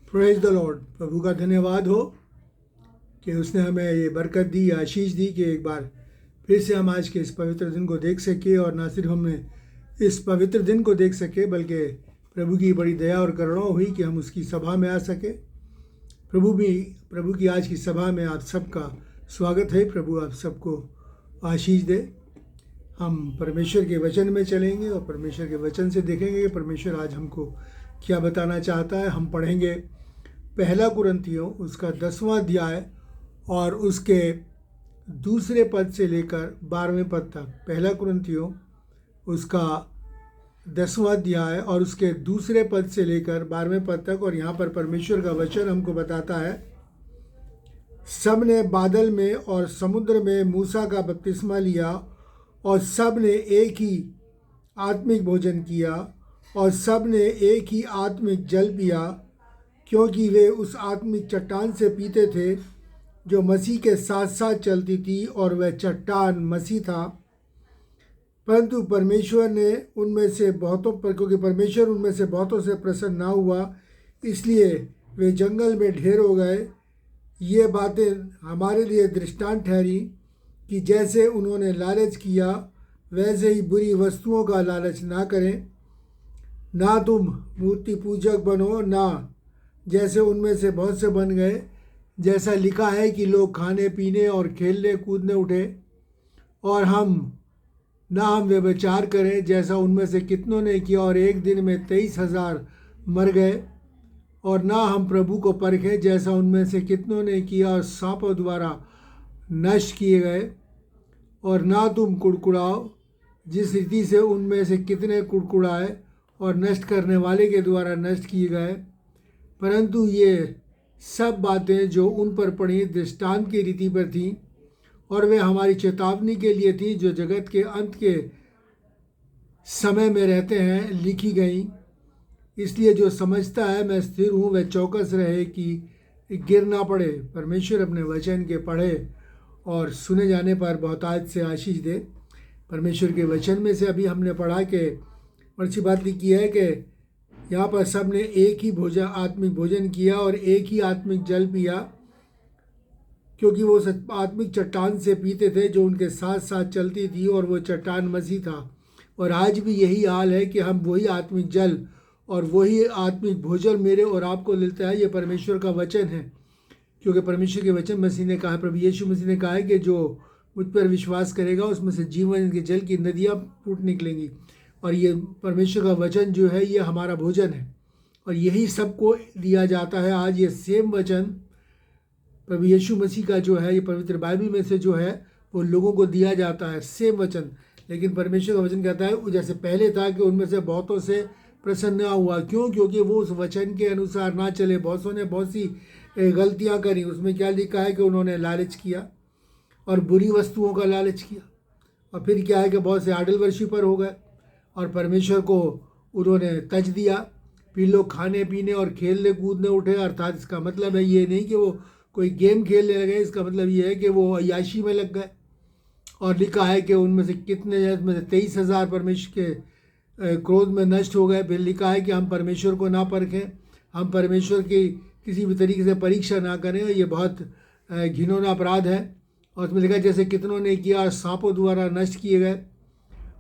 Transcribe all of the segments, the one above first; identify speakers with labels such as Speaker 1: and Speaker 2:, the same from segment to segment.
Speaker 1: Praise the Lord. प्रभु का धन्यवाद हो कि उसने हमें ये बरकत दी, आशीष दी कि एक बार फिर से हम आज के इस पवित्र दिन को देख सके। और ना सिर्फ हमने इस पवित्र दिन को देख सके बल्कि प्रभु की बड़ी दया और करुणा हुई कि हम उसकी सभा में आ सके। प्रभु की आज की सभा में आप सबका स्वागत है। प्रभु आप सबको आशीष दे। हम परमेश्वर के वचन में चलेंगे और परमेश्वर के वचन से देखेंगे कि परमेश्वर आज हमको क्या बताना चाहता है। हम पढ़ेंगे पहला कुरिन्थियों उसका 10वां अध्याय और उसके दूसरे पद से लेकर 12वें पद तक। पहला कुरिन्थियों उसका 10वां अध्याय और उसके दूसरे पद से लेकर 12वें पद तक। और यहाँ पर परमेश्वर का वचन हमको बताता है, सब ने बादल में और समुद्र में मूसा का बपतिस्मा लिया और सब ने एक ही आत्मिक भोजन किया और सब ने एक ही आत्मिक जल पिया, क्योंकि वे उस आत्मिक चट्टान से पीते थे जो मसीह के साथ साथ चलती थी, और वह चट्टान मसीह था। परंतु परमेश्वर ने उनमें से बहुतों पर, क्योंकि परमेश्वर उनमें से बहुतों से प्रसन्न ना हुआ, इसलिए वे जंगल में ढेर हो गए। ये बातें हमारे लिए दृष्टांत ठहरी कि जैसे उन्होंने लालच किया वैसे ही बुरी वस्तुओं का लालच ना करें। ना तुम मूर्ति पूजक बनो, ना जैसे उनमें से बहुत से बन गए, जैसा लिखा है कि लोग खाने पीने और खेलने कूदने उठे। और हम व्यभिचार करें जैसा उनमें से कितनों ने किया, और एक दिन में 23,000 मर गए। और ना हम प्रभु को परखें जैसा उनमें से कितनों ने किया और सांपों द्वारा नष्ट किए गए। और ना तुम कुड़कुड़ाओ जिस रीति से उनमें से कितने कुड़कुड़ाए और नष्ट करने वाले के द्वारा नष्ट किए गए। परंतु ये सब बातें जो उन पर पड़ी दृष्टांत की रीति पर थीं, और वे हमारी चेतावनी के लिए थी जो जगत के अंत के समय में रहते हैं लिखी गई। इसलिए जो समझता है मैं स्थिर हूँ वह चौकस रहे कि गिर ना पड़े। परमेश्वर अपने वचन के पढ़े और सुने जाने पर बहुतायत से आशीष दे। परमेश्वर के वचन में से अभी हमने पढ़ा कि अच्छी बात लिखी है कि यहाँ पर सब ने एक ही आत्मिक भोजन किया और एक ही आत्मिक जल पिया, क्योंकि वो आत्मिक चट्टान से पीते थे जो उनके साथ साथ चलती थी, और वो चट्टान मसीह था। और आज भी यही हाल है कि हम वही आत्मिक जल और वही आत्मिक भोजन मेरे और आपको मिलता है। ये परमेश्वर का वचन है, क्योंकि परमेश्वर के वचन मसीह ने कहा, प्रभु यीशु मसीह ने कहा है कि जो मुझ पर विश्वास करेगा उसमें से जीवन के जल की नदियाँ फूट निकलेंगी। और ये परमेश्वर का वचन जो है ये हमारा भोजन है, और यही सबको दिया जाता है। आज ये सेम वचन प्रभु यीशु मसीह का जो है, ये पवित्र बाइबल में से जो है वो लोगों को दिया जाता है, सेम वचन। लेकिन परमेश्वर का वचन कहता है जैसे पहले था कि उनमें से बहुतों से प्रसन्न ना हुआ। क्यों? क्योंकि वो उस वचन के अनुसार ना चले। बहुतों ने बहुत सी गलतियां करी। उसमें क्या लिखा है कि उन्होंने लालच किया और बुरी वस्तुओं का लालच किया। और फिर क्या है कि बहुत से आइडल वर्शिपर हो गए और परमेश्वर को उन्होंने तज दिया। फिर लोग खाने पीने और खेलने कूदने उठे। अर्थात इसका मतलब है ये नहीं कि वो कोई गेम खेलने लगे, इसका मतलब ये है कि वो अय्याशी में लग गए। और लिखा है कि उनमें से कितने, में से 23,000 परमेश्वर के क्रोध में नष्ट हो गए। फिर लिखा है कि हम परमेश्वर को ना परखें, हम परमेश्वर की किसी भी तरीके से परीक्षा ना करें। ये बहुत घिनौना अपराध है। और उसमें लिखा है जैसे कितनों ने किया और सांपों द्वारा नष्ट किए गए।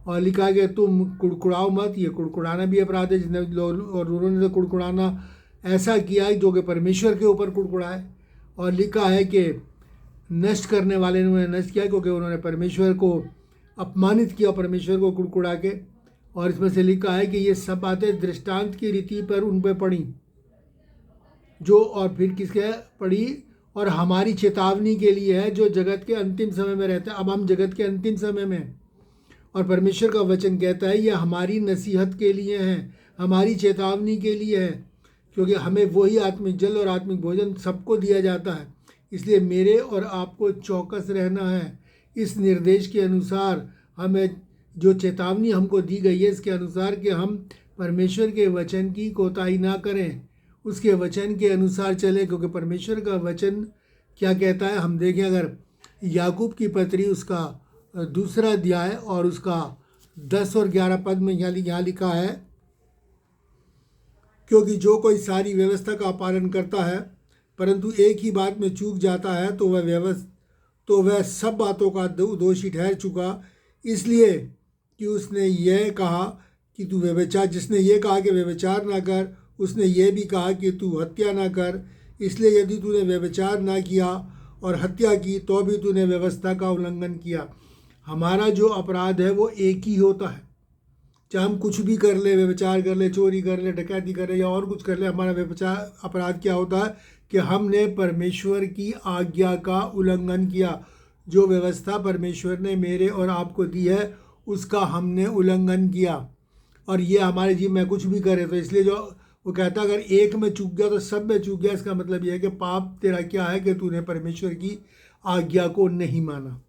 Speaker 1: और लिखा गया तुम कुड़कुड़ाओ मत। ये कुड़कुड़ाना भी अपराध है, जिसने और उन्होंने तो कुड़कुड़ाना ऐसा किया है जो कि परमेश्वर के ऊपर कुड़कुड़ाए। और लिखा है कि नष्ट करने वाले ने नष्ट किया, क्योंकि उन्होंने परमेश्वर को अपमानित किया, परमेश्वर को कुड़कुड़ा के। और इसमें से लिखा है कि ये सब बातें दृष्टांत की रीति पर उन पर पड़ी जो, और फिर किसके पड़ी, और हमारी चेतावनी के लिए है जो जगत के अंतिम समय में रहता है। अब हम जगत के अंतिम समय में, और परमेश्वर का वचन कहता है ये हमारी नसीहत के लिए है, हमारी चेतावनी के लिए है, क्योंकि हमें वही आत्मिक जल और आत्मिक भोजन सबको दिया जाता है। इसलिए मेरे और आपको चौकस रहना है। इस निर्देश के अनुसार हमें जो चेतावनी हमको दी गई है इसके अनुसार कि हम परमेश्वर के वचन की कोताही ना करें, उसके वचन के अनुसार चले। क्योंकि परमेश्वर का वचन क्या कहता है हम देखें। अगर याकूब की पत्री उसका दूसरा अध्याय और उसका 10 और 11 पद में यहाँ लिखा है, क्योंकि जो कोई सारी व्यवस्था का पालन करता है परंतु एक ही बात में चूक जाता है तो वह सब बातों का दोषी ठहर चुका, इसलिए कि उसने यह कहा कि तू व्यभिचार जिसने ये कहा कि व्यभिचार ना कर, उसने ये भी कहा कि तू हत्या ना कर। इसलिए यदि तूने व्यभिचार ना किया और हत्या की तो भी तूने व्यवस्था का उल्लंघन किया। हमारा जो अपराध है वो एक ही होता है, चाहे हम कुछ भी कर ले, व्यभिचार कर ले, चोरी कर ले, डकैती कर ले या और कुछ कर ले, हमारा व्यभिचार अपराध क्या होता है कि हमने परमेश्वर की आज्ञा का उल्लंघन किया। जो व्यवस्था परमेश्वर ने मेरे और आपको दी है उसका हमने उल्लंघन किया, और ये हमारे जीवन में कुछ भी करे तो इसलिए जो वो कहता है अगर एक में चूक गया तो सब में चूक गया। इसका मतलब यह है कि पाप तेरा क्या है कि तूने परमेश्वर की आज्ञा को नहीं माना,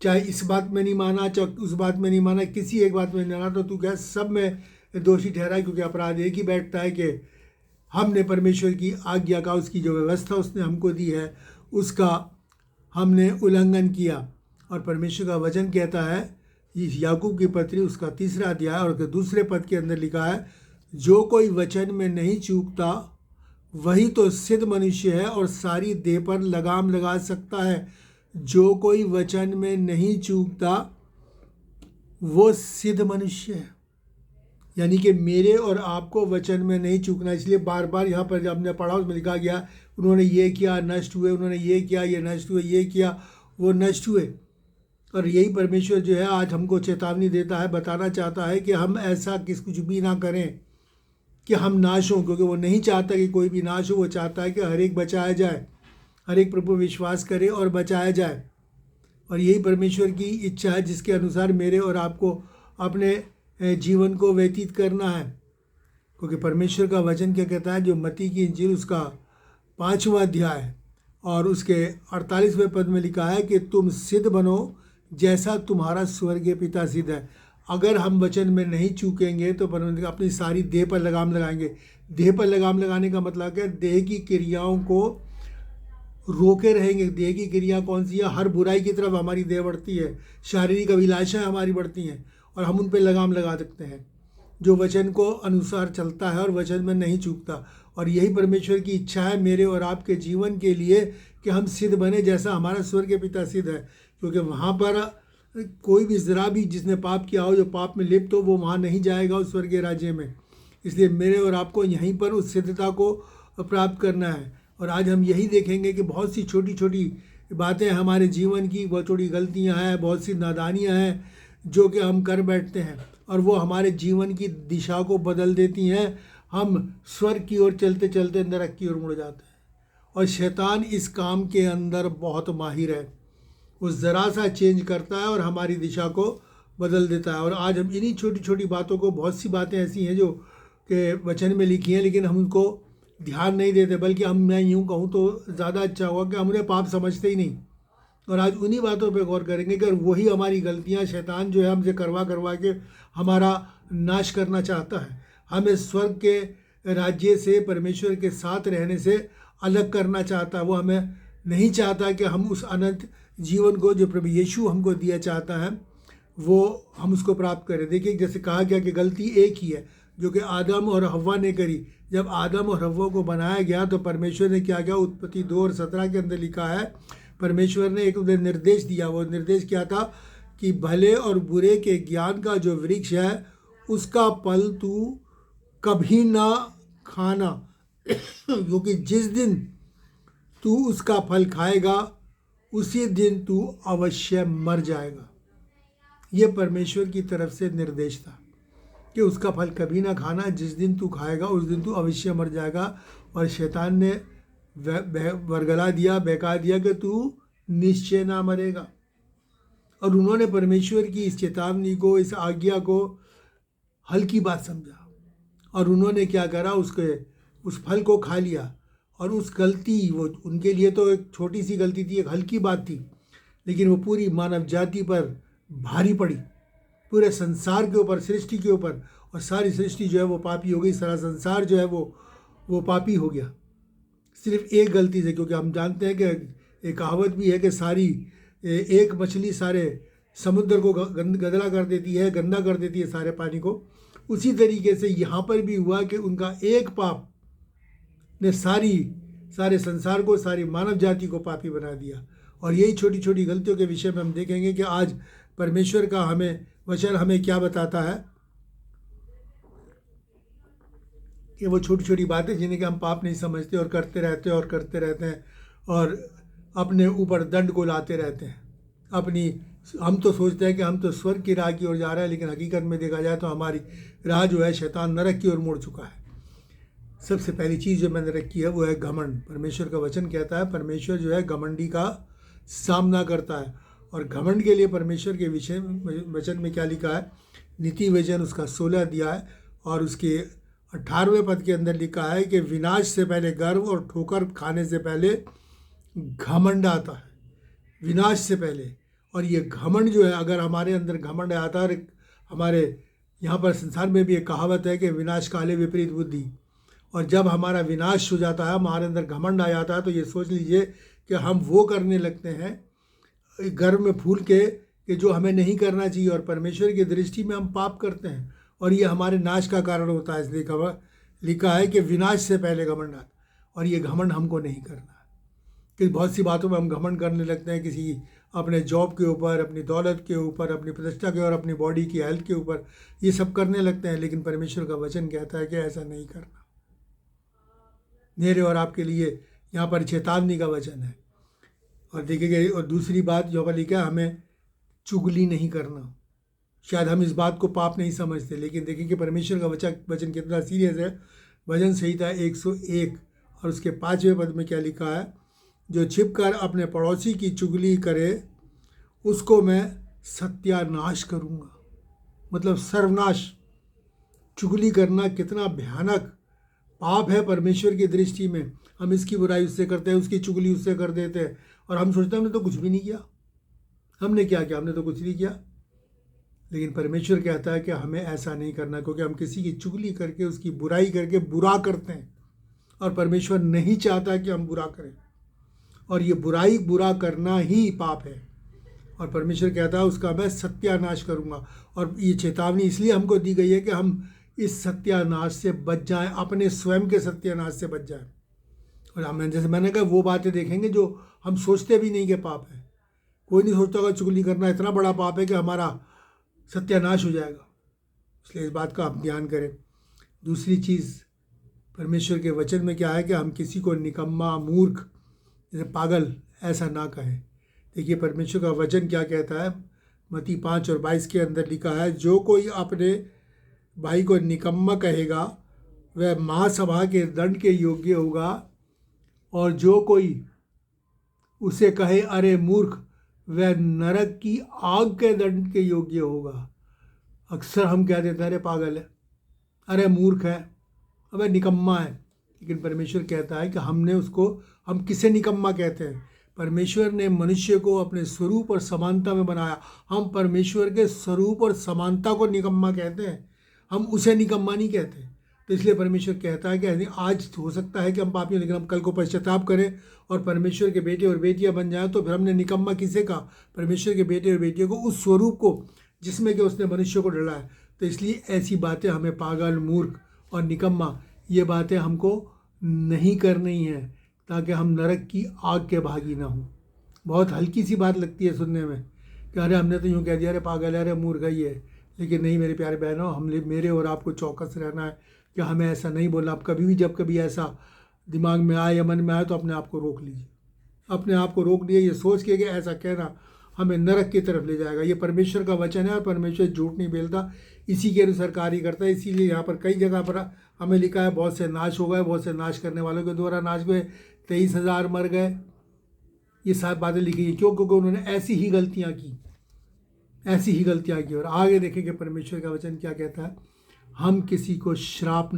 Speaker 1: चाहे इस बात में नहीं माना, चाहे उस बात में नहीं माना, किसी एक बात में नहीं माना, तो तू क्या सब में दोषी ठहरा। क्योंकि अपराध एक ही बैठता है कि हमने परमेश्वर की आज्ञा का, उसकी जो व्यवस्था उसने हमको दी है उसका हमने उल्लंघन किया। और परमेश्वर का वचन कहता है इस याकूब की पत्री उसका 3 अध्याय और उसके 2 पद के अंदर लिखा है, जो कोई वचन में नहीं चूकता वही तो सिद्ध मनुष्य है और सारी देह पर लगाम लगा सकता है। जो कोई वचन में नहीं चूकता वो सिद्ध मनुष्य है, यानी कि मेरे और आपको वचन में नहीं चूकना। इसलिए बार बार यहाँ पर जब हमने पढ़ा उसमें लिखा गया उन्होंने ये किया नष्ट हुए, उन्होंने ये किया ये नष्ट हुए, ये किया वो नष्ट हुए। और यही परमेश्वर जो है आज हमको चेतावनी देता है, बताना चाहता है कि हम ऐसा कुछ भी ना करें कि हम नाश हों, क्योंकि वो नहीं चाहता कि कोई भी नाश हो। वो चाहता है कि हर एक बचाया जाए, हर एक प्रभु विश्वास करे और बचाया जाए। और यही परमेश्वर की इच्छा है जिसके अनुसार मेरे और आपको अपने जीवन को व्यतीत करना है। क्योंकि परमेश्वर का वचन क्या कहता है, जो मत्ती की इंजील उसका 5वां अध्याय और उसके 48वें पद में लिखा है कि तुम सिद्ध बनो जैसा तुम्हारा स्वर्गीय पिता सिद्ध है। अगर हम वचन में नहीं चूकेंगे तो परमेश्वर अपनी सारी देह पर लगाम लगाएंगे। देह पर लगाम लगाने का मतलब क्या है, देह की क्रियाओं को रोके रहेंगे। देह की क्रिया कौन सी है, हर बुराई की तरफ हमारी देह बढ़ती है, शारीरिक अभिलाषाएं हमारी बढ़ती हैं और हम उन पर लगाम लगा सकते हैं। जो वचन को अनुसार चलता है और वचन में नहीं चूकता। और यही परमेश्वर की इच्छा है मेरे और आपके जीवन के लिए कि हम सिद्ध बने जैसा हमारा स्वर्गीय पिता सिद्ध है। क्योंकि वहाँ पर कोई भी ज़रा भी जिसने पाप किया हो, जो पाप में लिप्त हो, वो वहाँ नहीं जाएगा उस स्वर्गीय राज्य में। इसलिए मेरे और आपको यहीं पर उस सिद्धता को प्राप्त करना है। और आज हम यही देखेंगे कि बहुत सी छोटी छोटी बातें हमारे जीवन की, बहुत छोटी गलतियां हैं, बहुत सी नादानियां हैं जो कि हम कर बैठते हैं और वो हमारे जीवन की दिशा को बदल देती हैं। हम स्वर्ग की ओर चलते चलते नरक की ओर मुड़ जाते हैं। और शैतान इस काम के अंदर बहुत माहिर है, वो ज़रा सा चेंज करता है और हमारी दिशा को बदल देता है। और आज हम इन्हीं छोटी छोटी बातों को, बहुत सी बातें ऐसी हैं जो कि वचन में लिखी हैं लेकिन हम उनको ध्यान नहीं देते, बल्कि मैं यूँ कहूँ तो ज़्यादा अच्छा होगा कि हम उन्हें पाप समझते ही नहीं। और आज उन्हीं बातों पे गौर करेंगे कि वही हमारी गलतियाँ शैतान जो है हमसे करवा के हमारा नाश करना चाहता है, हमें स्वर्ग के राज्य से, परमेश्वर के साथ रहने से अलग करना चाहता है। वो हमें नहीं चाहता कि हम उस अनंत जीवन को जो प्रभु यीशु हमको दिया चाहता है वो हम उसको प्राप्त करें। देखिए जैसे कहा गया कि गलती एक ही है जो कि आदम और हव्वा ने करी। जब आदम और हव्वा को बनाया गया तो परमेश्वर ने क्या किया, उत्पत्ति 2 और 17 के अंदर लिखा है, परमेश्वर ने एक उन्हें निर्देश दिया। वो निर्देश क्या था कि भले और बुरे के ज्ञान का जो वृक्ष है उसका फल तू कभी ना खाना, क्योंकि जिस दिन तू उसका फल खाएगा उसी दिन तू अवश्य मर जाएगा। ये परमेश्वर की तरफ से निर्देश था कि उसका फल कभी ना खाना, जिस दिन तू खाएगा उस दिन तू अवश्य मर जाएगा। और शैतान ने बरगला दिया, बहका दिया कि तू निश्चय ना मरेगा। और उन्होंने परमेश्वर की इस चेतावनी को, इस आज्ञा को हल्की बात समझा और उन्होंने क्या करा, उस फल को खा लिया। और उस गलती, वो उनके लिए तो एक छोटी सी गलती थी, एक हल्की बात थी, लेकिन वो पूरी मानव जाति पर भारी पड़ी, पूरे संसार के ऊपर, सृष्टि के ऊपर। और सारी सृष्टि जो है वो पापी हो गई, सारा संसार जो है वो पापी हो गया सिर्फ एक गलती से। क्योंकि हम जानते हैं कि एक कहावत भी है कि एक मछली सारे समुद्र को गंदा कर देती है, गंदा कर देती है सारे पानी को। उसी तरीके से यहाँ पर भी हुआ कि उनका एक पाप ने सारे संसार को, सारी मानव जाति को पापी बना दिया। और यही छोटी छोटी गलतियों के विषय में हम देखेंगे कि आज परमेश्वर का वचन हमें क्या बताता है, कि वो छोटी छोटी बातें जिन्हें कि हम पाप नहीं समझते और करते रहते हैं और अपने ऊपर दंड को लाते रहते हैं। हम तो सोचते हैं कि हम तो स्वर्ग की राह की ओर जा रहे हैं, लेकिन हकीकत में देखा जाए तो हमारी राह जो है शैतान नरक की ओर मुड़ चुका है। सबसे पहली चीज़ जो मैंने रखी है वो है घमंड। परमेश्वर का वचन कहता है परमेश्वर जो है घमंडी का सामना करता है। और घमंड के लिए परमेश्वर के विषय वचन में क्या लिखा है, नीति वचन उसका 16 दिया है और उसके 18वें पद के अंदर लिखा है कि विनाश से पहले गर्व और ठोकर खाने से पहले घमंड आता है, विनाश से पहले। और ये घमंड जो है, अगर हमारे अंदर घमंड आता है, हमारे यहाँ पर संसार में भी एक कहावत है कि विनाश काले विपरीत बुद्धि। और जब हमारा विनाश हो जाता है, हमारे अंदर घमंड आ जाता है, तो ये सोच लीजिए कि हम वो करने लगते हैं गर्व में फूल के कि जो हमें नहीं करना चाहिए, और परमेश्वर की दृष्टि में हम पाप करते हैं और ये हमारे नाश का कारण होता है। इसलिए लिखा है कि विनाश से पहले घमंड आता, और ये घमंड हमको नहीं करना है। कि बहुत सी बातों में हम घमंड करने लगते हैं, किसी अपने जॉब के ऊपर, अपनी दौलत के ऊपर, अपनी प्रतिष्ठा के और अपनी बॉडी की हेल्थ के ऊपर, ये सब करने लगते हैं। लेकिन परमेश्वर का वचन कहता है कि ऐसा नहीं करना। मेरे और आपके लिए यहाँ पर चेतावनी का वचन है। और देखिए, और दूसरी बात जो पर लिखा है, हमें चुगली नहीं करना। शायद हम इस बात को पाप नहीं समझते, लेकिन देखिए कि परमेश्वर का वचन कितना सीरियस है। भजन संहिता 101 और उसके 5वें पद में क्या लिखा है, जो छिपकर अपने पड़ोसी की चुगली करे उसको मैं सत्यानाश करूँगा। मतलब सर्वनाश। चुगली करना कितना भयानक पाप है परमेश्वर की दृष्टि में। हम इसकी बुराई उससे करते हैं, उसकी चुगली उससे कर देते हैं, और हम सोचते हैं हमने तो कुछ भी नहीं किया। हमने क्या किया? हमने तो कुछ नहीं किया। लेकिन परमेश्वर कहता है कि हमें ऐसा नहीं करना, क्योंकि हम किसी की चुगली करके, उसकी बुराई करके बुरा करते हैं, और परमेश्वर नहीं चाहता कि हम बुरा करें। और ये बुरा करना ही पाप है, और परमेश्वर कहता है उसका मैं सत्यानाश करूँगा। और ये चेतावनी इसलिए हमको दी गई है कि हम इस सत्यानाश से बच जाएं, अपने स्वयं के सत्यानाश से बच जाएं। और हम, जैसे मैंने कहा, वो बातें देखेंगे जो हम सोचते भी नहीं कि पाप है। कोई नहीं सोचता होगा चुगली करना इतना बड़ा पाप है कि हमारा सत्यानाश हो जाएगा। इसलिए इस बात का आप ध्यान करें। दूसरी चीज़ परमेश्वर के वचन में क्या है कि हम किसी को निकम्मा, मूर्ख, जैसे पागल ऐसा ना कहें। देखिए परमेश्वर का वचन क्या कहता है, मत्ती 5:22 के अंदर लिखा है, जो कोई अपने भाई को निकम्मा कहेगा वह महासभा के दंड के योग्य होगा, और जो कोई उसे कहे अरे मूर्ख, वह नरक की आग के दंड के योग्य होगा। अक्सर हम कह देते हैं अरे पागल है, अरे मूर्ख है, अबे निकम्मा है। लेकिन परमेश्वर कहता है कि हम किसे निकम्मा कहते हैं? परमेश्वर ने मनुष्य को अपने स्वरूप और समानता में बनाया। हम परमेश्वर के स्वरूप और समानता को निकम्मा कहते हैं, हम उसे निकम्मा नहीं कहते। तो इसलिए परमेश्वर कहता है कि आज हो सकता है कि हम पापी हैं, लेकिन हम कल को पश्चाताप करें और परमेश्वर के बेटे और बेटियां बन जाएं, तो फिर हमने निकम्मा किसे कहा? परमेश्वर के बेटे और बेटियों को, उस स्वरूप को जिसमें कि उसने मनुष्य को डाला है। तो इसलिए ऐसी बातें हमें पागल, मूर्ख और निकम्मा, ये बातें हमको नहीं करनी है, ताकि हम नरक की आग के भागी ना हों। बहुत हल्की सी बात लगती है सुनने में कि अरे हमने तो यूँ कह दिया, अरे पागल है, अरे मूर्ख है ये। लेकिन नहीं मेरे प्यारे बहनों, मेरे और आपको चौकस रहना है कि हमें ऐसा नहीं बोलना। आप कभी भी, जब कभी ऐसा दिमाग में आए या मन में आए, तो अपने आप को रोक लीजिए। अपने आप को रोक दिए, ये सोच के कि ऐसा कहना हमें नरक की तरफ ले जाएगा। ये परमेश्वर का वचन है और परमेश्वर झूठ नहीं बोलता, इसी के अनुसार कार्य करता है। इसीलिए यहाँ पर कई जगह पर हमें लिखा है बहुत से नाश हो गए, बहुत से नाश करने वालों के द्वारा नाश हुए, 23,000 मर गए। ये सारी बातें लिखी हैं। क्यों? क्योंकि उन्होंने ऐसी ही गलतियाँ की। और आगे देखेंगे परमेश्वर का वचन क्या कहता है, हम किसी को श्राप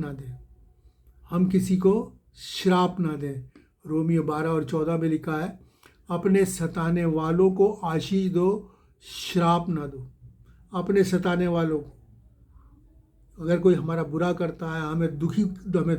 Speaker 1: ना दें। रोमियो 12:14 में लिखा है, अपने सताने वालों को आशीष दो, श्राप ना दो। अपने सताने वालों को, अगर कोई हमारा बुरा करता है, हमें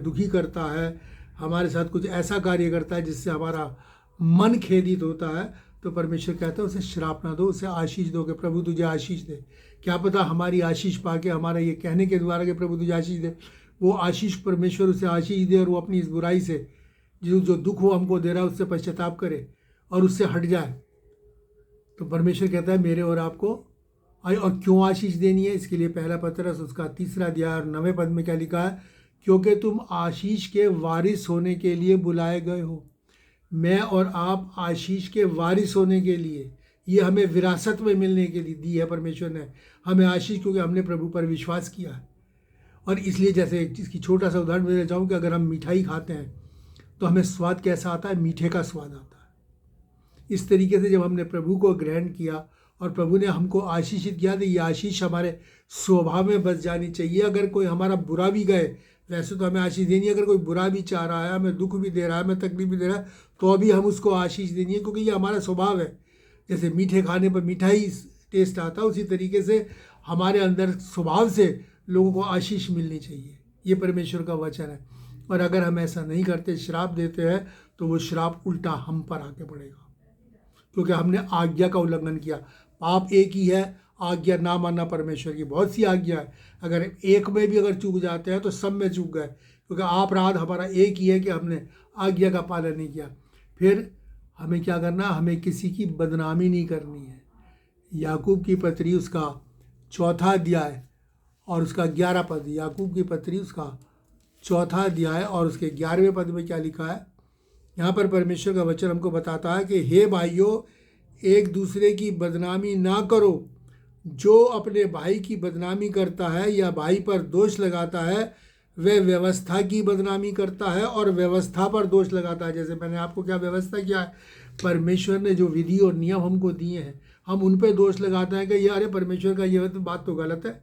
Speaker 1: दुखी करता है, हमारे साथ कुछ ऐसा कार्य करता है जिससे हमारा मन खेदित होता है, तो परमेश्वर कहता है उसे श्राप ना दो, उसे आशीष दो कि प्रभु तुझे आशीष दे। क्या पता हमारी आशीष पाके, हमारा ये कहने के द्वारा कि प्रभु तुझे आशीष दे, वो आशीष परमेश्वर उसे आशीष दे और वो अपनी इस बुराई से जो दुख वो हमको दे रहा है उससे पश्चाताप करे और उससे हट जाए। तो परमेश्वर कहता है मेरे और आपको और क्यों आशीष देनी है, इसके लिए पहला पत्रस उसका 3 अध्याय और 9वें पद में क्या लिखा है, क्योंकि तुम आशीष के वारिस होने के लिए बुलाए गए हो। मैं और आप आशीष के वारिस होने के लिए, ये हमें विरासत में मिलने के लिए दी है परमेश्वर ने हमें आशीष, क्योंकि हमने प्रभु पर विश्वास किया है। और इसलिए जैसे इसकी छोटा सा उदाहरण देना चाहूँ कि अगर हम मिठाई खाते हैं तो हमें स्वाद कैसा आता है, मीठे का स्वाद आता है। इस तरीके से जब हमने प्रभु को ग्रहण किया और प्रभु ने हमको आशीषित किया तो ये आशीष हमारे स्वभाव में बस जानी चाहिए। अगर कोई हमारा बुरा भी गए, वैसे तो हमें आशीष देनी है, अगर कोई बुरा भी चाह रहा है, हमें दुख भी दे रहा है, हमें तकलीफ भी दे रहा है, तो अभी हम उसको आशीष देनी है, क्योंकि ये हमारा स्वभाव है। जैसे मीठे खाने पर मिठाई टेस्ट आता है, उसी तरीके से हमारे अंदर स्वभाव से लोगों को आशीष मिलनी चाहिए। ये परमेश्वर का वचन है। और अगर हम ऐसा नहीं करते, श्राप देते हैं, तो वो श्राप उल्टा हम पर आके पड़ेगा, क्योंकि हमने आज्ञा का उल्लंघन किया। पाप एक ही है, आज्ञा ना मानना परमेश्वर की। बहुत सी आज्ञा है, अगर एक में भी अगर चूक जाते हैं तो सब में चूक गए, क्योंकि अपराध हमारा एक ही है कि हमने आज्ञा का पालन नहीं किया। फिर हमें क्या करना, हमें किसी की बदनामी नहीं करनी है। याकूब की पत्री उसका 4 अध्याय और उसका 11 पद, याकूब की पत्री उसका 4 अध्याय और उसके 11वें पद में क्या लिखा है, यहाँ पर परमेश्वर का वचन हमको बताता है कि हे भाइयों, एक दूसरे की बदनामी ना करो। जो अपने भाई की बदनामी करता है या भाई पर दोष लगाता है, वह व्यवस्था की बदनामी करता है और व्यवस्था पर दोष लगाता है। जैसे मैंने आपको क्या व्यवस्था किया है, परमेश्वर ने जो विधि और नियम हमको दिए हैं, हम उन पर दोष लगाते हैं कि ये अरे परमेश्वर का ये बात तो गलत है,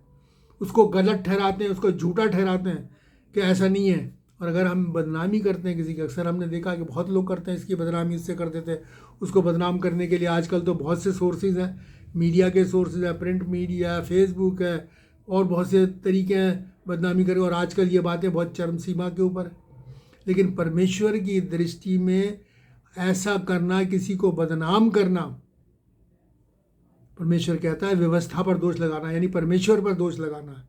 Speaker 1: उसको गलत ठहराते हैं, उसको झूठा ठहराते हैं कि ऐसा नहीं है। और अगर हम बदनामी करते हैं किसी की, अक्सर हमने देखा कि बहुत लोग करते हैं, इसकी बदनामी इससे कर देते हैं। उसको बदनाम करने के लिए आजकल तो बहुत से सोर्सेज हैं, मीडिया के सोर्सेज हैं, प्रिंट मीडिया, फेसबुक है और बहुत से तरीके हैं बदनामी करें। और आजकल ये बातें बहुत चरम सीमा के ऊपर। लेकिन परमेश्वर की दृष्टि में ऐसा करना, किसी को बदनाम करना, परमेश्वर कहता है व्यवस्था पर दोष लगाना, यानी परमेश्वर पर दोष लगाना है।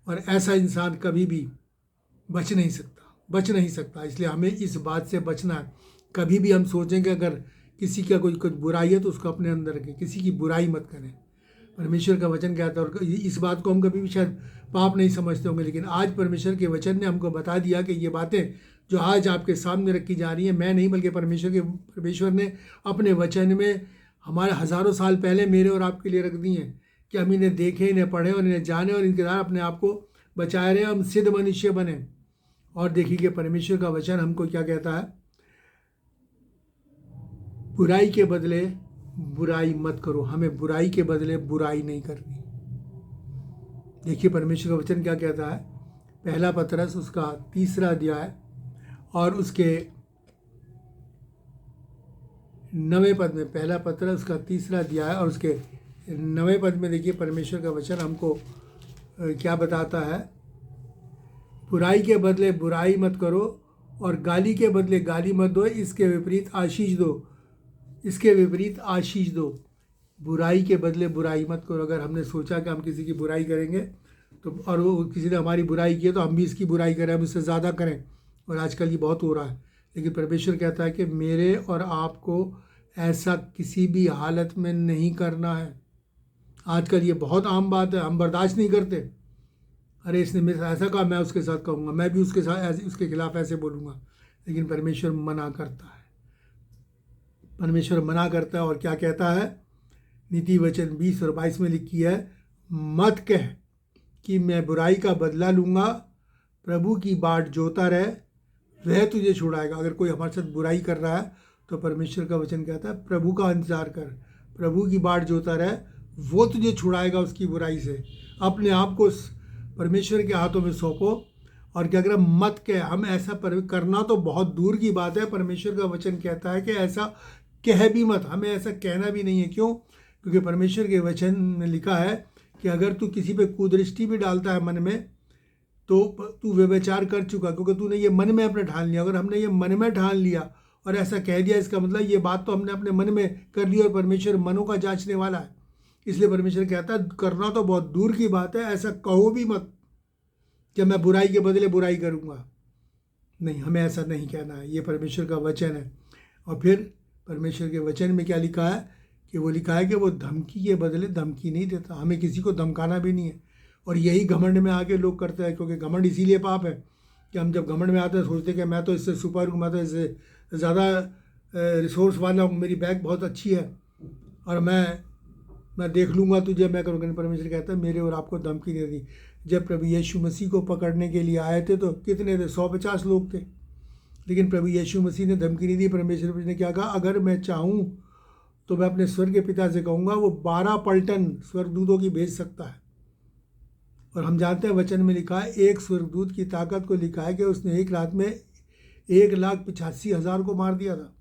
Speaker 1: और ऐसा इंसान कभी भी बच नहीं सकता। इसलिए हमें इस बात से बचना है। कभी भी हम सोचेंगे अगर किसी का कुछ बुराई है तो उसको अपने अंदर रखें, किसी की बुराई मत करें। परमेश्वर का वचन कहता है, और इस बात को हम कभी भी शायद पाप नहीं समझते होंगे, लेकिन आज परमेश्वर के वचन ने हमको बता दिया कि ये बातें जो आज आपके सामने रखी जा रही हैं, मैं नहीं बल्कि परमेश्वर ने अपने वचन में हमारे हज़ारों साल पहले मेरे और आपके लिए रख दी हैं कि हम इन्हें देखें, इन्हें पढ़ें और इन्हें जानें और इनके द्वारा अपने आप को बचाए रहें, हम सिद्ध मनुष्य बने। और देखिए कि परमेश्वर का वचन हमको क्या कहता है, बुराई के बदले बुराई मत करो। हमें बुराई के बदले बुराई नहीं करनी। देखिए परमेश्वर का वचन क्या कहता है, पहला पत्रस उसका 3 अध्याय और उसके 9वें पद में, पहला पत्रस उसका 3 अध्याय और उसके 9वें पद में देखिए परमेश्वर का वचन हमको क्या बताता है, बुराई के बदले बुराई मत करो और गाली के बदले गाली मत दो, इसके विपरीत आशीष दो। बुराई के बदले बुराई मत करो। अगर हमने सोचा कि हम किसी की बुराई करेंगे तो, और वो किसी ने हमारी बुराई की तो हम भी इसकी बुराई करें, हम उससे ज़्यादा करें, और आजकल ये बहुत हो रहा है। लेकिन परमेश्वर कहता है कि मेरे और आपको ऐसा किसी भी हालत में नहीं करना है। आजकल ये बहुत आम बात है, हम बर्दाश्त नहीं करते। अरे इसने मेरे साथ ऐसा कहा, मैं उसके साथ कहूँगा, मैं भी उसके साथ उसके खिलाफ ऐसे बोलूँगा। लेकिन परमेश्वर मना करता है। परमेश्वर मना करता है और क्या कहता है, नीति वचन 20 और 22 में लिखी है, मत कह कि मैं बुराई का बदला लूँगा, प्रभु की बाट जोता रहे, वह तुझे छुड़ाएगा। अगर कोई हमारे साथ बुराई कर रहा है तो परमेश्वर का वचन कहता है प्रभु का इंतज़ार कर, प्रभु की बाट जोता रहे, वो तुझे छुड़ाएगा उसकी बुराई से। अपने आप को परमेश्वर के हाथों में सौंपो। और क्या करें, मत कह। हम ऐसा करना तो बहुत दूर की बात है। परमेश्वर का वचन कहता है कि ऐसा कह भी मत, हमें ऐसा कहना भी नहीं है। क्यों? क्योंकि परमेश्वर के वचन में लिखा है कि अगर तू किसी पे कुदृष्टि भी डालता है मन में तो तू व्यभिचार कर चुका, क्योंकि तूने ये मन में अपने ठान लिया। अगर हमने ये मन में ठान लिया और ऐसा कह दिया, इसका मतलब ये बात तो हमने अपने मन में कर ली, और परमेश्वर मनों का जांचने वाला है। इसलिए परमेश्वर कहता है करना तो बहुत दूर की बात है, ऐसा कहो भी मत कि मैं बुराई के बदले बुराई करूँगा। नहीं, हमें ऐसा नहीं कहना है, ये परमेश्वर का वचन है। और फिर परमेश्वर के वचन में क्या लिखा है कि वो लिखा है कि वो धमकी के बदले धमकी नहीं देता, हमें किसी को धमकाना भी नहीं है। और यही घमंड में आके लोग करते हैं, क्योंकि घमंड इसीलिए पाप है कि हम जब घमंड में आते हैं सोचते हैं कि मैं तो इससे सुपर हूँ, मैं तो इससे ज़्यादा रिसोर्स वाला हूँ, मेरी बैग बहुत अच्छी है और मैं देख लूँगा तुझे, मैं करूँगा। परमेश्वर कहता है मेरे और आपको धमकी नहीं दी। जब प्रभु यीशु मसीह को पकड़ने के लिए आए थे तो कितने थे? 150 लोग थे, लेकिन प्रभु यीशु मसीह ने धमकी नहीं दी। परमेश्वर ने क्या कहा? अगर मैं चाहूँ तो मैं अपने स्वर्ग के पिता से कहूँगा वो 12 पलटन स्वर्गदूतों की भेज सकता है। और हम जानते हैं वचन में लिखा है, एक स्वर्गदूत की ताकत को लिखा है कि उसने एक रात में 1,85,000 को मार दिया था।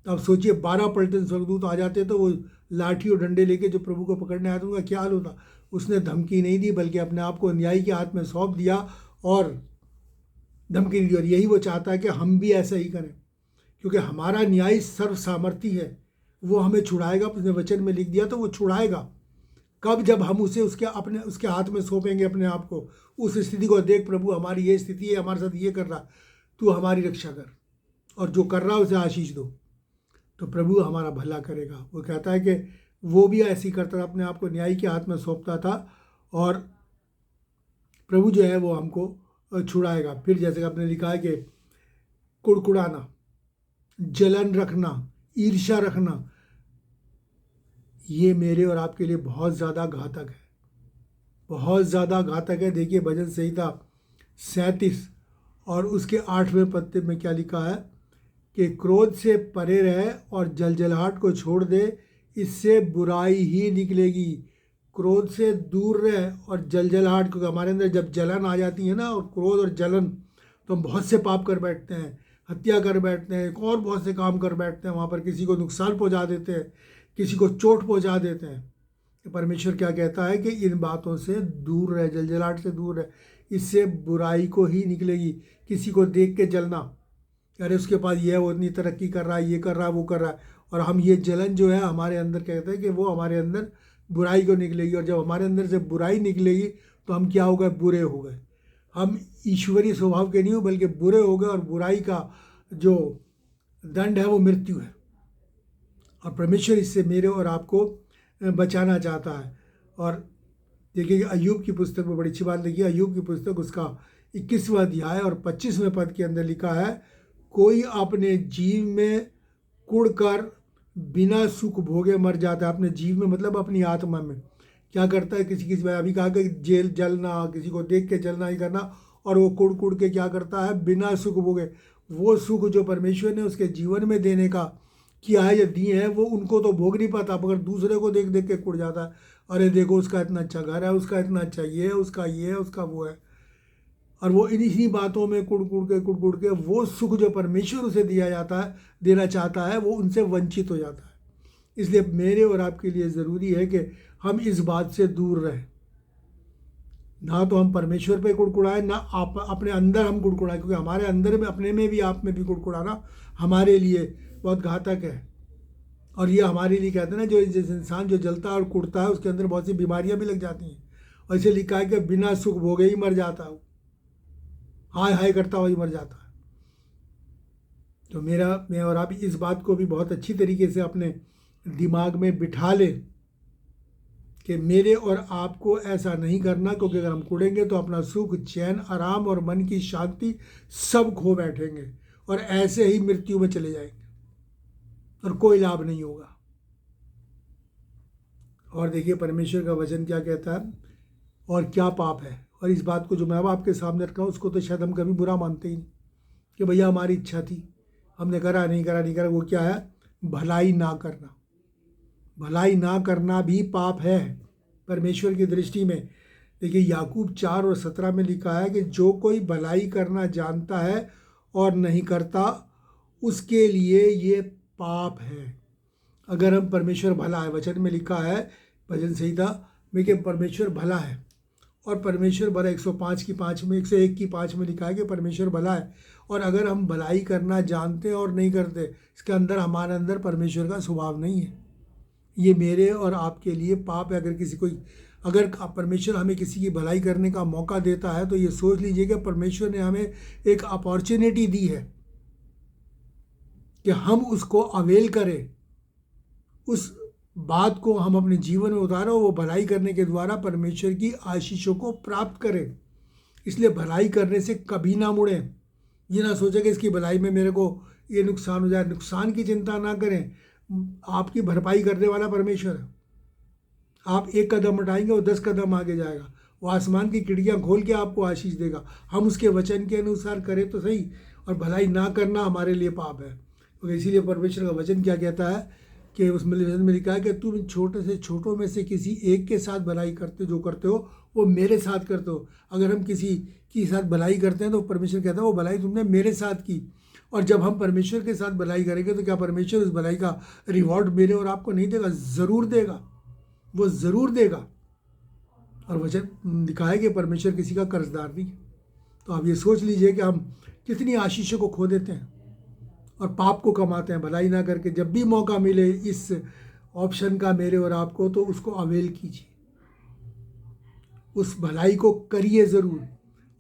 Speaker 1: तो अब सोचिए 12 पलटन स्वर्गदूत आ जाते तो वो लाठी और डंडे लेके जो प्रभु को पकड़ने आते उनका क्या हाल होता। उसने धमकी नहीं दी, बल्कि अपने आप को न्यायी के हाथ में सौंप दिया और धमकी नहीं दी। और यही वो चाहता है कि हम भी ऐसा ही करें, क्योंकि हमारा न्याय सर्व सामर्थी है, वो हमें छुड़ाएगा। उसने वचन में लिख दिया तो वो छुड़ाएगा। कब? जब हम उसके हाथ में सौंपेंगे अपने आप को। उस स्थिति को देख प्रभु हमारी ये स्थिति है, हमारे साथ ये कर रहा, तू हमारी रक्षा कर और जो कर रहा है उसे आशीष दो, तो प्रभु हमारा भला करेगा। वो कहता है कि वो भी ऐसी करता था, अपने आप को न्याय के हाथ में सौंपता था और प्रभु जो है वो हमको छुड़ाएगा। फिर जैसे आपने लिखा है कि कुड़कुड़ाना, जलन रखना, ईर्ष्या रखना, ये मेरे और आपके लिए बहुत ज़्यादा घातक है, बहुत ज़्यादा घातक है। देखिए भजन संहिता 37 और उसके 8वें पद में क्या लिखा है कि क्रोध से परे रहे और जलजलाहट को छोड़ दे, इससे बुराई ही निकलेगी। क्रोध से दूर रहे और जलजलाहट, क्योंकि हमारे अंदर जब जलन आ जाती है ना, और क्रोध और जलन, तो हम बहुत से पाप कर बैठते हैं, हत्या कर बैठते हैं, और बहुत से काम कर बैठते हैं, वहाँ पर किसी को नुकसान पहुँचा देते हैं, किसी को चोट पहुँचा देते हैं। परमेश्वर क्या कहता है कि इन बातों से दूर रहे, जलजलाहट से दूर रहे, इससे बुराई को ही निकलेगी। किसी को देख के जलना, अरे उसके पास ये है, वो इतनी तरक्की कर रहा है, ये कर रहा है, वो कर रहा है, और हम ये जलन जो है हमारे अंदर, कहते हैं कि वो हमारे अंदर बुराई को निकलेगी। और जब हमारे अंदर से बुराई निकलेगी तो हम क्या हो गए? बुरे हो गए। हम ईश्वरीय स्वभाव के नहीं हो, बल्कि बुरे हो गए। और बुराई का जो दंड है वो मृत्यु है। और परमेश्वर इससे मेरे और आपको बचाना चाहता है। और देखिए अय्यूब की पुस्तक में बड़ी अच्छी बात लिखी है। अय्यूब की पुस्तक उसका 21वां अध्याय और 25वें पद के अंदर लिखा है, कोई अपने जीव में कुड़कर बिना सुख भोगे मर जाता है। अपने जीव में मतलब अपनी आत्मा में क्या करता है? किसी किसी अभी कहा कि जेल जलना, किसी को देख के जलना ही करना, और वो कुड़ कुड़ के क्या करता है? बिना सुख भोगे। वो सुख जो परमेश्वर ने उसके जीवन में देने का किया है या दिए हैं, वो उनको तो भोग नहीं पाता, मगर दूसरे को देख देख के कुड़ जाता है। अरे देखो उसका इतना अच्छा घर है, उसका इतना अच्छा ये है, उसका ये है, उसका वो है। और वो इन्हीं बातों में कुड़ कुड़ के वो सुख जो परमेश्वर उसे दिया जाता है, देना चाहता है, वो उनसे वंचित हो जाता है। इसलिए मेरे और आपके लिए ज़रूरी है कि हम इस बात से दूर रहें। ना तो हम परमेश्वर पे कुड़कुड़ाएं, ना आप अपने अंदर हम कुड़कुड़ाएं, क्योंकि हमारे अंदर में, अपने में भी, आप में भी कुड़कुड़ाना हमारे लिए बहुत घातक है। और ये हमारे लिए कहते हैं ना, जो जिस इंसान जो जलता है और कुड़ता है उसके अंदर बहुत सी बीमारियां भी लग जाती हैं। और इसे लिखा है कि बिना सुख भोगे ही मर जाता है, हाय हाय करता हुआ ही मर जाता है। तो मैं और आप इस बात को भी बहुत अच्छी तरीके से अपने दिमाग में बिठा लें कि मेरे और आपको ऐसा नहीं करना, क्योंकि अगर हम कुड़ेंगे तो अपना सुख, चैन, आराम और मन की शांति सब खो बैठेंगे और ऐसे ही मृत्यु में चले जाएंगे और कोई लाभ नहीं होगा। और देखिए परमेश्वर का वचन क्या कहता है और क्या पाप है। और इस बात को जो मैं अब आपके सामने रखा हूँ, उसको तो शायद हम कभी बुरा मानते ही नहीं कि भैया हमारी इच्छा थी, हमने करा, नहीं करा। वो क्या है? भलाई ना करना। भलाई ना करना भी पाप है परमेश्वर की दृष्टि में। देखिए याकूब 4 और 17 में लिखा है कि जो कोई भलाई करना जानता है और नहीं करता, उसके लिए ये पाप है। अगर हम परमेश्वर भला है, वचन में लिखा है भजन संहिता में कि परमेश्वर भला है, और परमेश्वर भला 105 की 5 में, 101 की 5 में लिखा है कि परमेश्वर भला है। और अगर हम भलाई करना जानते हैं और नहीं करते, इसके अंदर, हमारे अंदर परमेश्वर का स्वभाव नहीं है। ये मेरे और आपके लिए पाप है। अगर परमेश्वर हमें किसी की भलाई करने का मौका देता है तो ये सोच लीजिए कि परमेश्वर ने हमें एक अपॉर्चुनिटी दी है कि हम उसको अवेल करें, उस बात को हम अपने जीवन में उतारें, वो भलाई करने के द्वारा परमेश्वर की आशीषों को प्राप्त करें। इसलिए भलाई करने से कभी ना मुड़ें। ये ना सोचें कि इसकी भलाई में मेरे को ये नुकसान हो जाए। नुकसान की चिंता ना करें, आपकी भरपाई करने वाला परमेश्वर है। आप एक कदम उठाएंगे वो 10 कदम आगे जाएगा। वो आसमान की खिड़कियाँ खोल के आपको आशीष देगा। हम उसके वचन के अनुसार करें तो सही, और भलाई ना करना हमारे लिए पाप है। तो इसीलिए परमेश्वर का वचन क्या कहता है कि उसमें वचन में लिखा है कि तुम छोटे से छोटों में से किसी एक के साथ भलाई जो करते हो वो मेरे साथ करते हो। अगर हम किसी के साथ भलाई करते हैं तो परमेश्वर कहता है वो भलाई तुमने मेरे साथ की। और जब हम परमेश्वर के साथ भलाई करेंगे तो क्या परमेश्वर उस भलाई का रिवॉर्ड मेरे और आपको नहीं देगा? ज़रूर देगा, वो ज़रूर देगा। और वचन लिखा है कि परमेश्वर किसी का कर्जदार नहीं। तो आप ये सोच लीजिए कि हम कितनी आशीषों को खो देते हैं और पाप को कमाते हैं भलाई ना करके। जब भी मौका मिले इस ऑप्शन का मेरे और आपको, तो उसको अवेल कीजिए, उस भलाई को करिए ज़रूर।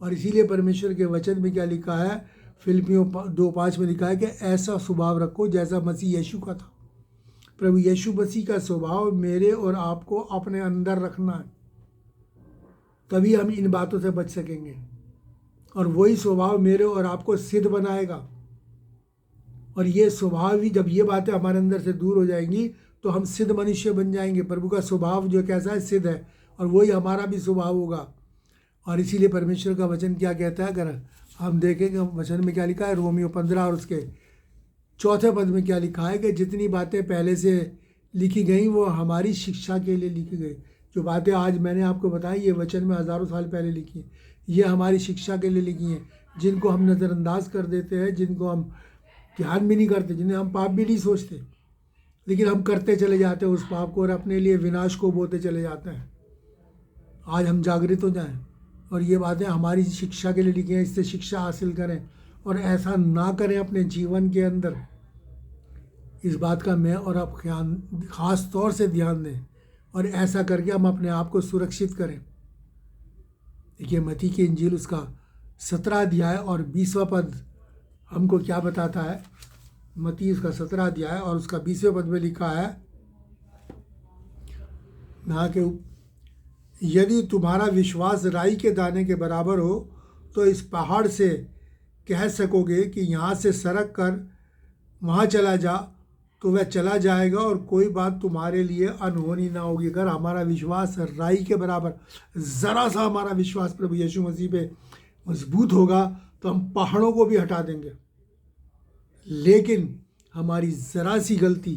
Speaker 1: और इसीलिए परमेश्वर के वचन में क्या लिखा है, फिलिपियों 2:5 में लिखा है कि ऐसा स्वभाव रखो जैसा मसीह यीशु का था। प्रभु यीशु मसीह का स्वभाव मेरे और आपको अपने अंदर रखना है, तभी हम इन बातों से बच सकेंगे। और वही स्वभाव मेरे और आपको सिद्ध बनाएगा। और ये स्वभाव ही, जब ये बातें हमारे अंदर से दूर हो जाएंगी तो हम सिद्ध मनुष्य बन जाएंगे। प्रभु का स्वभाव जो कैसा है, सिद्ध है, और वही हमारा भी स्वभाव होगा। और इसीलिए परमेश्वर का वचन क्या कहता है, अगर हम देखेंगे वचन में क्या लिखा है, रोमियो 15 और उसके 4 पद में क्या लिखा है कि जितनी बातें पहले से लिखी गई वो हमारी शिक्षा के लिए लिखी गई। जो बातें आज मैंने आपको बताई ये वचन में हज़ारों साल पहले लिखी हैं, ये हमारी शिक्षा के लिए लिखी हैं, जिनको हम नज़रअंदाज कर देते हैं, जिनको हम ध्यान भी नहीं करते, जिन्हें हम पाप भी नहीं सोचते, लेकिन हम करते चले जाते हैं उस पाप को और अपने लिए विनाश को बोते चले जाते हैं। आज हम जागृत हो जाएं और ये बातें हमारी शिक्षा के लिए लिखी हैं, इससे शिक्षा हासिल करें और ऐसा ना करें अपने जीवन के अंदर। इस बात का मैं और आप ख़ास तौर से ध्यान दें और ऐसा करके हम अपने आप को सुरक्षित करें। देखिए मत्ती की इंजील उसका 17 अध्याय और 20वां पद हमको क्या बताता है। मत्ती उसका 17 अध्याय और उसका 20वें पद में लिखा है, यहाँ के यदि तुम्हारा विश्वास राई के दाने के बराबर हो तो इस पहाड़ से कह सकोगे कि यहाँ से सरक कर वहाँ चला जा, तो वह चला जाएगा और कोई बात तुम्हारे लिए अनहोनी ना होगी। अगर हमारा विश्वास राई के बराबर, ज़रा सा हमारा विश्वास प्रभु यीशु मसीह पे मजबूत होगा तो हम पहाड़ों को भी हटा देंगे। लेकिन हमारी ज़रा सी गलती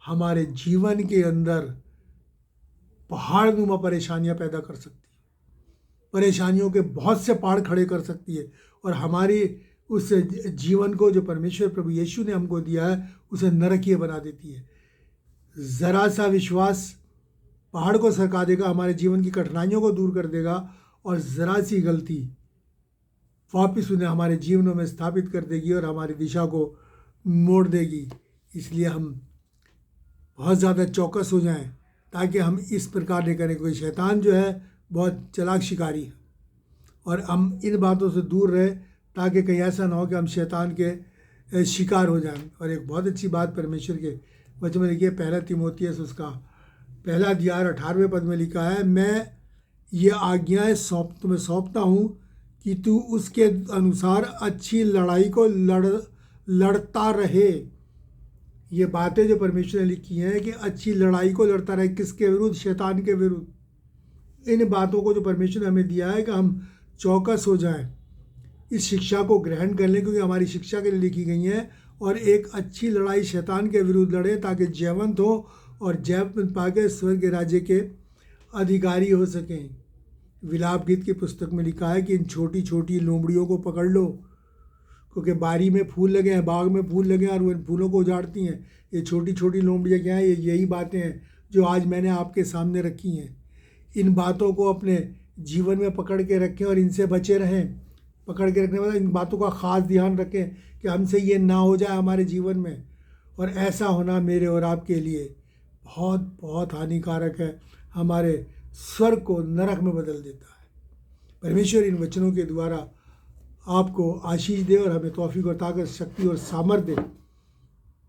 Speaker 1: हमारे जीवन के अंदर पहाड़नुमा परेशानियां पैदा कर सकती है, परेशानियों के बहुत से पहाड़ खड़े कर सकती है और हमारी उस जीवन को जो परमेश्वर प्रभु यीशु ने हमको दिया है उसे नरकीय बना देती है। ज़रा सा विश्वास पहाड़ को सरका देगा, हमारे जीवन की कठिनाइयों को दूर कर देगा, और ज़रा सी गलती वापस उन्हें हमारे जीवनों में स्थापित कर देगी और हमारी दिशा को मोड़ देगी। इसलिए हम बहुत ज़्यादा चौकस हो जाएं ताकि हम इस प्रकार नहीं करें। कोई शैतान जो है बहुत चालाक शिकारी है और हम इन बातों से दूर रहें ताकि कहीं ऐसा ना हो कि हम शैतान के शिकार हो जाएं। और एक बहुत अच्छी बात परमेश्वर के वचन में लिखी है, 1 तीमुथियुस उसका 1 अध्याय 18वें पद में लिखा है, मैं ये आज्ञाएँ तुम्हें सौंपता हूँ कि तू उसके अनुसार अच्छी लड़ाई को लड़ता रहे। ये बातें जो परमेश्वर ने लिखी हैं कि अच्छी लड़ाई को लड़ता रहे, किसके विरुद्ध? शैतान के विरुद्ध। इन बातों को जो परमेश्वर ने हमें दिया है कि हम चौकस हो जाएं, इस शिक्षा को ग्रहण कर लें, क्योंकि हमारी शिक्षा के लिए लिखी गई है, और एक अच्छी लड़ाई शैतान के विरुद्ध लड़े ताकि जयवंत हो और जय पाके स्वर्ग के राज्य के अधिकारी हो सकें। विलाप गीत की पुस्तक में लिखा है कि इन छोटी छोटी लोमड़ियों को पकड़ लो, क्योंकि बारी में फूल लगे हैं, बाग में फूल लगे हैं और वो इन फूलों को उजाड़ती हैं। ये छोटी छोटी लोमड़ियाँ क्या हैं? यही बातें हैं जो आज मैंने आपके सामने रखी हैं। इन बातों को अपने जीवन में पकड़ के रखें और इनसे बचे रहें। पकड़ के रखने वाला इन बातों का ख़ास ध्यान रखें कि हमसे ये ना हो जाए हमारे जीवन में। और ऐसा होना मेरे और आपके लिए बहुत बहुत हानिकारक है, हमारे स्वर्ग को नरक में बदल देता है। परमेश्वर इन वचनों के द्वारा आपको आशीष दे और हमें तौफीक और ताकत, शक्ति और सामर्थ्य,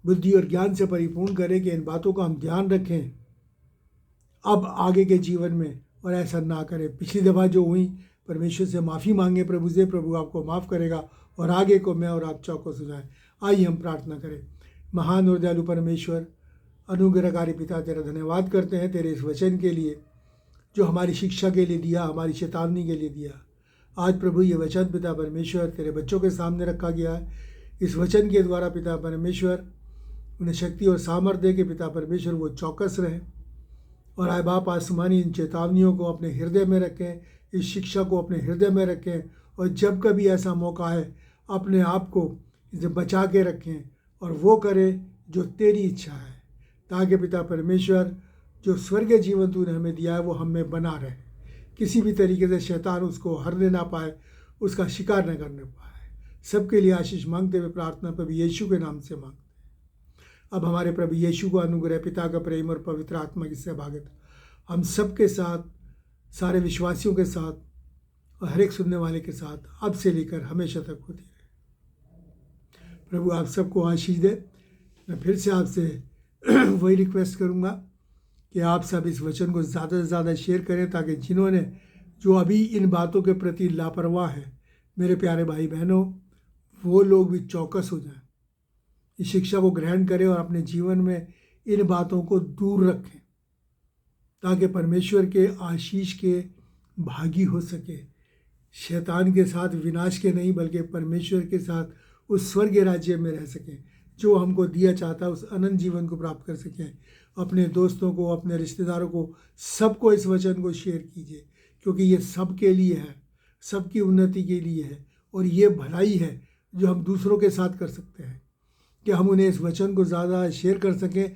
Speaker 1: बुद्धि और ज्ञान से परिपूर्ण करे कि इन बातों का हम ध्यान रखें अब आगे के जीवन में, और ऐसा ना करें। पिछली दफ़ा जो हुई, परमेश्वर से माफ़ी मांगे प्रभु से, प्रभु आपको माफ़ करेगा और आगे को मैं और आप चौकस हो जाएं। आइए हम प्रार्थना करें। महान और दयालु परमेश्वर, अनुग्रहकारी पिता, तेरा धन्यवाद करते हैं तेरे इस वचन के लिए जो हमारी शिक्षा के लिए दिया, हमारी चेतावनी के लिए दिया। आज प्रभु ये वचन पिता परमेश्वर तेरे बच्चों के सामने रखा गया है। इस वचन के द्वारा पिता परमेश्वर उन्हें शक्ति और सामर्थ्य दे के पिता परमेश्वर वो चौकस रहें, और आए बाप आसमानी इन चेतावनियों को अपने हृदय में रखें, इस शिक्षा को अपने हृदय में रखें, और जब कभी ऐसा मौका आए अपने आप को इसे बचा के रखें और वो करें जो तेरी इच्छा है, ताकि पिता परमेश्वर जो स्वर्गीय जीवन तूने हमें दिया है वो हम में बना रहे, किसी भी तरीके से शैतान उसको हरने ना पाए, उसका शिकार न करने पाए। सबके लिए आशीष मांगते हुए प्रार्थना प्रभु यीशु के नाम से मांगते हैं। अब हमारे प्रभु यीशु को अनुग्रह, पिता का प्रेम और पवित्र आत्मा की सहभागिता हम सबके साथ, सारे विश्वासियों के साथ और हर एक सुनने वाले के साथ अब से लेकर हमेशा तक होती रहे। प्रभु आप सबको आशीष दे। मैं फिर से आपसे वही रिक्वेस्ट करूँगा कि आप सब इस वचन को ज़्यादा से ज़्यादा शेयर करें, ताकि जिन्होंने जो अभी इन बातों के प्रति लापरवाह है, मेरे प्यारे भाई बहनों, वो लोग भी चौकस हो जाएं, इस शिक्षा को ग्रहण करें और अपने जीवन में इन बातों को दूर रखें, ताकि परमेश्वर के आशीष के भागी हो सके, शैतान के साथ विनाश के नहीं बल्कि परमेश्वर के साथ उस स्वर्गीय राज्य में रह सकें जो हमको दिया चाहता है, उस अनंत जीवन को प्राप्त कर सकें। अपने दोस्तों को, अपने रिश्तेदारों को, सबको इस वचन को शेयर कीजिए, क्योंकि ये सबके लिए है, सबकी उन्नति के लिए है, और ये भलाई है जो हम दूसरों के साथ कर सकते हैं कि हम उन्हें इस वचन को ज़्यादा शेयर कर सकें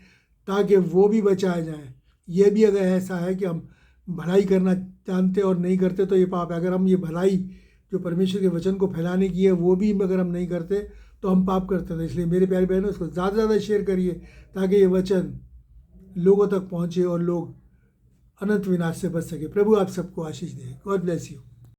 Speaker 1: ताकि वो भी बचाए जाएं। ये भी अगर ऐसा है कि हम भलाई करना जानते और नहीं करते तो ये पाप है। अगर हम ये भलाई जो परमेश्वर के वचन को फैलाने की है वो भी अगर हम नहीं करते तो हम पाप करते हैं। इसलिए मेरे प्यारे बहनों, इसको ज़्यादा से ज़्यादा शेयर करिए ताकि ये वचन लोगों तक पहुँचे और लोग अनंत विनाश से बच सके। प्रभु आप सबको आशीष दे। God bless you.